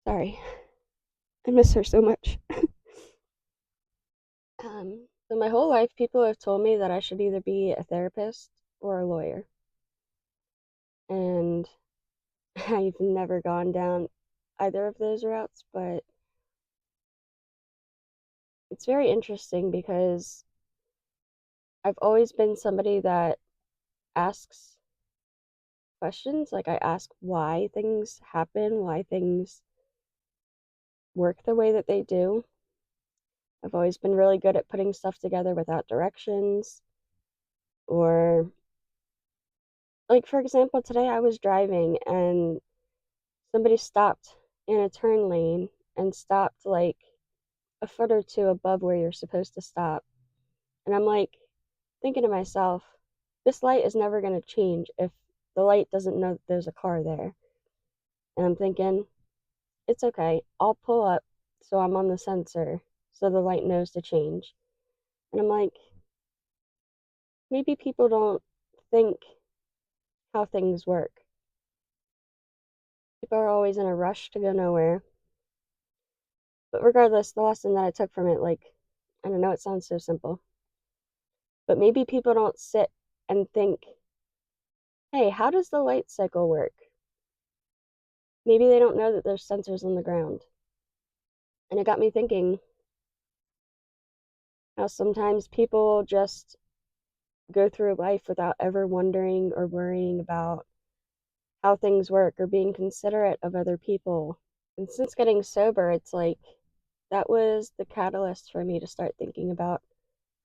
Sorry, I miss her so much. So my whole life, people have told me that I should either be a therapist or a lawyer, and I've never gone down either of those routes. But it's very interesting because I've always been somebody that asks questions. Like I ask why things happen, why things work the way that they do. I've always been really good at putting stuff together without directions or like for example, today I was driving and somebody stopped in a turn lane and stopped like a foot or two above where you're supposed to stop. And I'm like thinking to myself, this light is never going to change if the light doesn't know that there's a car there. And I'm thinking, it's okay. I'll pull up so I'm on the sensor so the light knows to change. And I'm like, maybe people don't think how things work. People are always in a rush to go nowhere. But regardless, the lesson that I took from it, like, I don't know, it sounds so simple, but maybe people don't sit and think, hey, how does the light cycle work? Maybe they don't know that there's sensors on the ground. And it got me thinking how sometimes people just go through life without ever wondering or worrying about how things work or being considerate of other people. And since getting sober, it's like that was the catalyst for me to start thinking about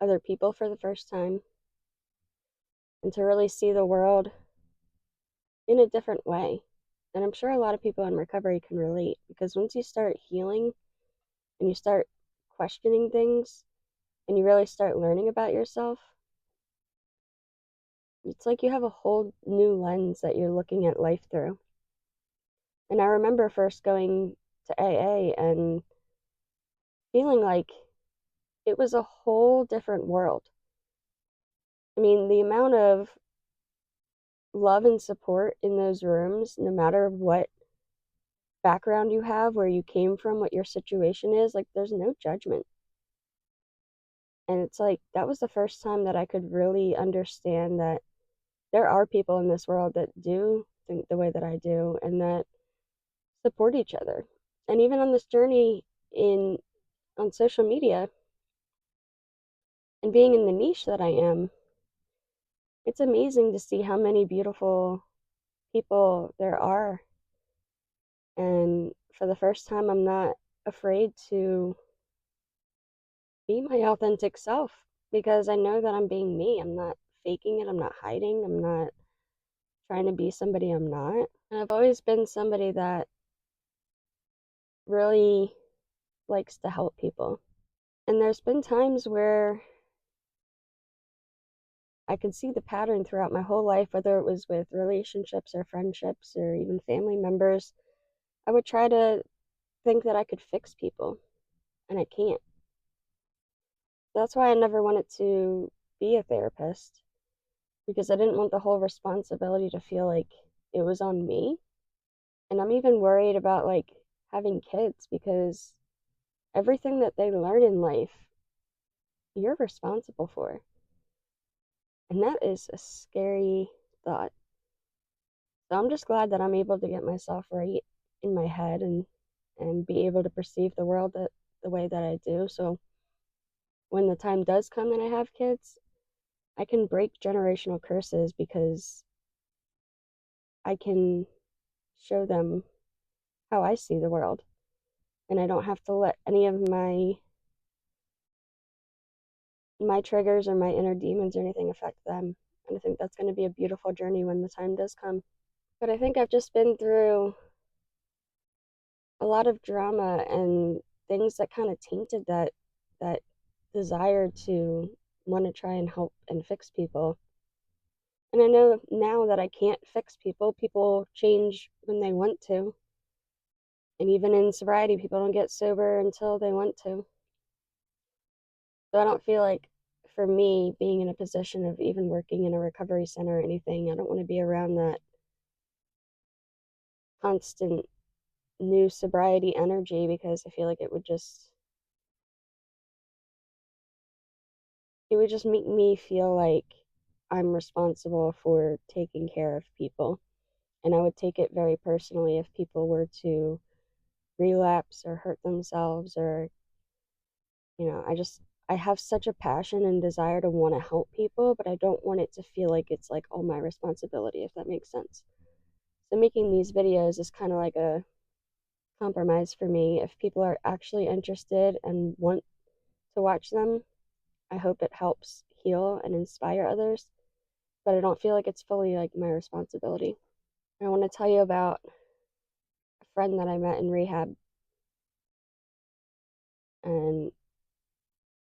other people for the first time and to really see the world in a different way. And I'm sure a lot of people in recovery can relate because once you start healing and you start questioning things and you really start learning about yourself, it's like you have a whole new lens that you're looking at life through. And I remember first going to AA and feeling like it was a whole different world. I mean, the amount of love and support in those rooms, no matter what background you have, where you came from, what your situation is, like there's no judgment. And it's like that was the first time that I could really understand that there are people in this world that do think the way that I do and that support each other. And even on this journey in on social media and being in the niche that I am, it's amazing to see how many beautiful people there are. And for the first time, I'm not afraid to be my authentic self because I know that I'm being me. I'm not faking it. I'm not hiding. I'm not trying to be somebody I'm not. And I've always been somebody that really likes to help people. And there's been times where I could see the pattern throughout my whole life, whether it was with relationships or friendships or even family members. I would try to think that I could fix people, and I can't. That's why I never wanted to be a therapist because I didn't want the whole responsibility to feel like it was on me. And I'm even worried about like having kids because everything that they learn in life, you're responsible for. And that is a scary thought. So I'm just glad that I'm able to get myself right in my head and be able to perceive the world that the way that I do. So when the time does come and I have kids, I can break generational curses because I can show them how I see the world. And I don't have to let any of my triggers or my inner demons or anything affect them. And I think that's going to be a beautiful journey when the time does come. But I think I've just been through a lot of drama and things that kind of tainted that desire to want to try and help and fix people. And I know now that I can't fix people. People change when they want to. And even in sobriety, people don't get sober until they want to. So I don't feel like for me being in a position of even working in a recovery center or anything, I don't want to be around that constant new sobriety energy because I feel like it would just make me feel like I'm responsible for taking care of people. And I would take it very personally if people were to relapse or hurt themselves or, I have such a passion and desire to want to help people, but I don't want it to feel like it's like all my responsibility, if that makes sense. So making these videos is kind of like a compromise for me. If people are actually interested and want to watch them, I hope it helps heal and inspire others, but I don't feel like it's fully like my responsibility. I want to tell you about a friend that I met in rehab, and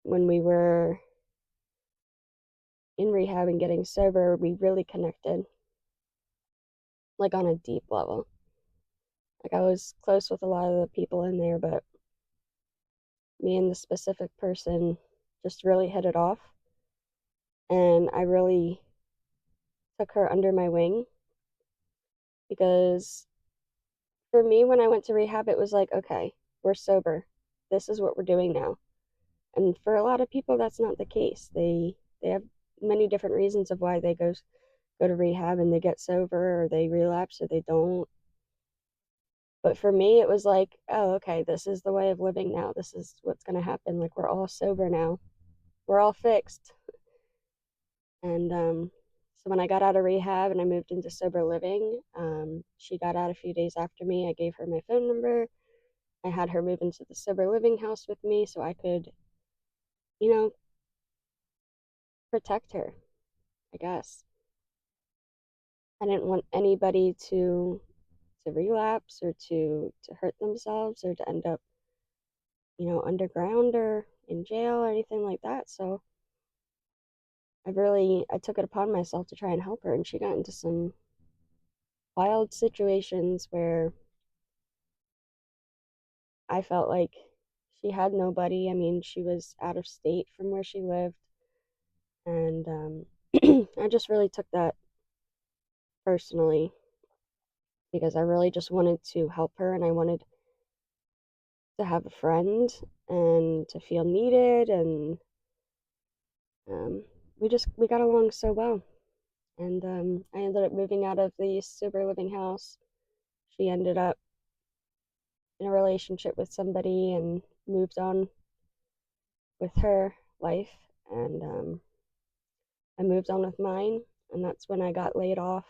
when we were in rehab and getting sober, we really connected, like on a deep level. Like I was close with a lot of the people in there, but me and the specific person just really hit it off. And I really took her under my wing because for me, when I went to rehab, it was like, okay, we're sober. This is what we're doing now. And for a lot of people, that's not the case. They have many different reasons of why they go to rehab and they get sober or they relapse or they don't. But for me, it was like, oh, okay, this is the way of living now. This is what's going to happen. Like, we're all sober now. We're all fixed. And so when I got out of rehab and I moved into sober living, she got out a few days after me. I gave her my phone number. I had her move into the sober living house with me so I could, you know, protect her, I guess. I didn't want anybody to relapse or to hurt themselves or to end up, underground or in jail or anything like that. So I took it upon myself to try and help her, and she got into some wild situations where I felt like she had nobody. I mean, she was out of state from where she lived, and I just really took that personally because I really just wanted to help her and I wanted to have a friend and to feel needed, and um, we got along so well. And I ended up moving out of the sober living house. She ended up in a relationship with somebody and moved on with her life, and I moved on with mine, and that's when I got laid off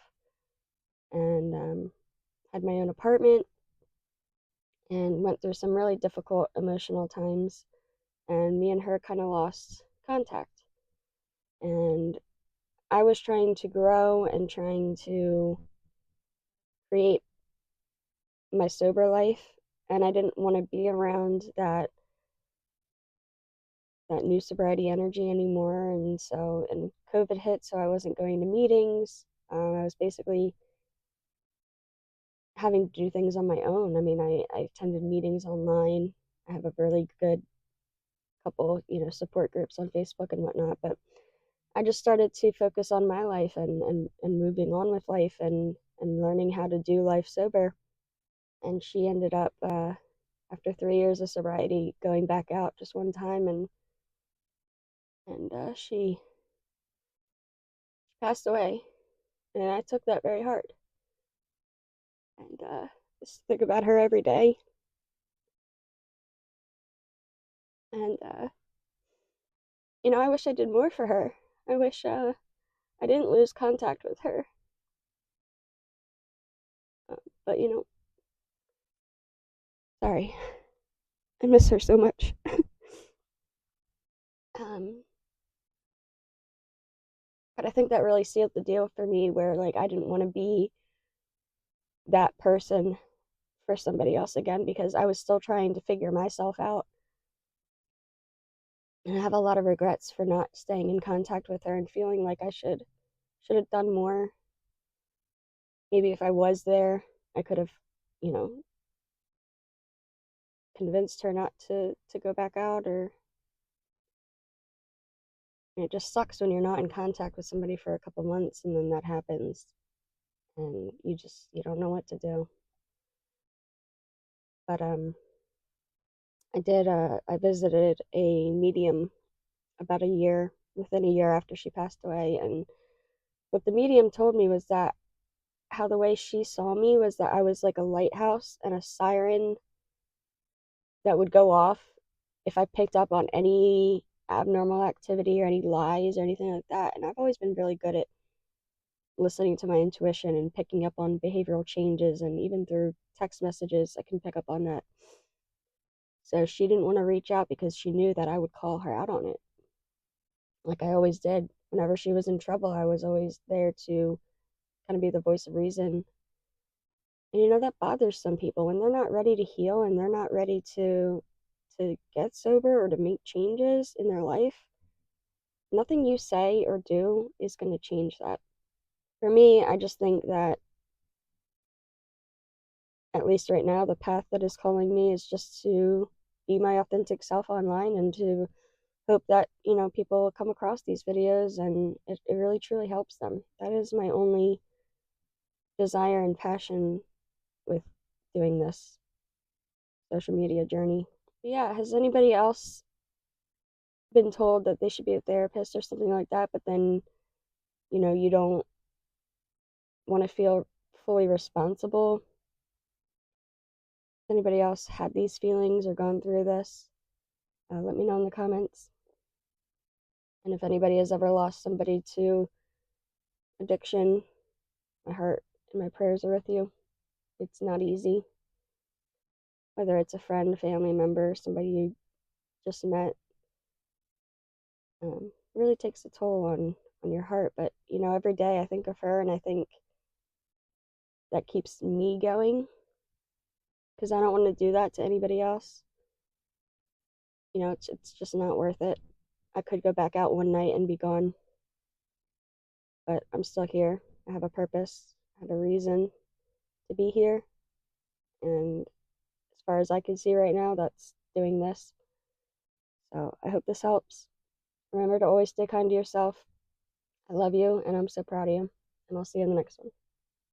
and had my own apartment and went through some really difficult emotional times. And me and her kind of lost contact. And I was trying to grow and trying to create my sober life, and I didn't want to be around that new sobriety energy anymore. And COVID hit, so I wasn't going to meetings. I was basically having to do things on my own. I mean, I attended meetings online. I have a really good couple, support groups on Facebook and whatnot, but I just started to focus on my life and moving on with life and learning how to do life sober. And she ended up, after 3 years of sobriety, going back out just one time, and she passed away. And I took that very hard. And just think about her every day. And I wish I did more for her. I wish I didn't lose contact with her. But sorry, I miss her so much. um, but I think that really sealed the deal for me, where like I didn't want to be that person for somebody else again because I was still trying to figure myself out. And I have a lot of regrets for not staying in contact with her and feeling like I should have done more. Maybe if I was there, I could have, you know, convinced her not to go back out. Or it just sucks when you're not in contact with somebody for a couple months and then that happens and you don't know what to do. But I visited a medium about within a year after she passed away, and what the medium told me was that how the way she saw me was that I was like a lighthouse and a siren that would go off if I picked up on any abnormal activity or any lies or anything like that. And I've always been really good at listening to my intuition and picking up on behavioral changes, and even through text messages, I can pick up on that. So she didn't want to reach out because she knew that I would call her out on it, like I always did. Whenever she was in trouble, I was always there to kind of be the voice of reason. And that bothers some people when they're not ready to heal and they're not ready to get sober or to make changes in their life. Nothing you say or do is going to change that. For me, I just think that, at least right now, the path that is calling me is just to be my authentic self online and to hope that, people come across these videos and it really truly helps them. That is my only desire and passion with doing this social media journey. But yeah, has anybody else been told that they should be a therapist or something like that, but then, you don't want to feel fully responsible? Has anybody else had these feelings or gone through this? Let me know in the comments. And if anybody has ever lost somebody to addiction, my heart and my prayers are with you. It's not easy. Whether it's a friend, family member, somebody you just met, really takes a toll on your heart. But every day I think of her, and I think that keeps me going because I don't want to do that to anybody else. It's just not worth it. I could go back out one night and be gone, but I'm still here. I have a purpose. I have a reason to be here, and as far as I can see right now, that's doing this. So I hope this helps. Remember to always stay kind to yourself. I love you, and I'm so proud of you. And I'll see you in the next one.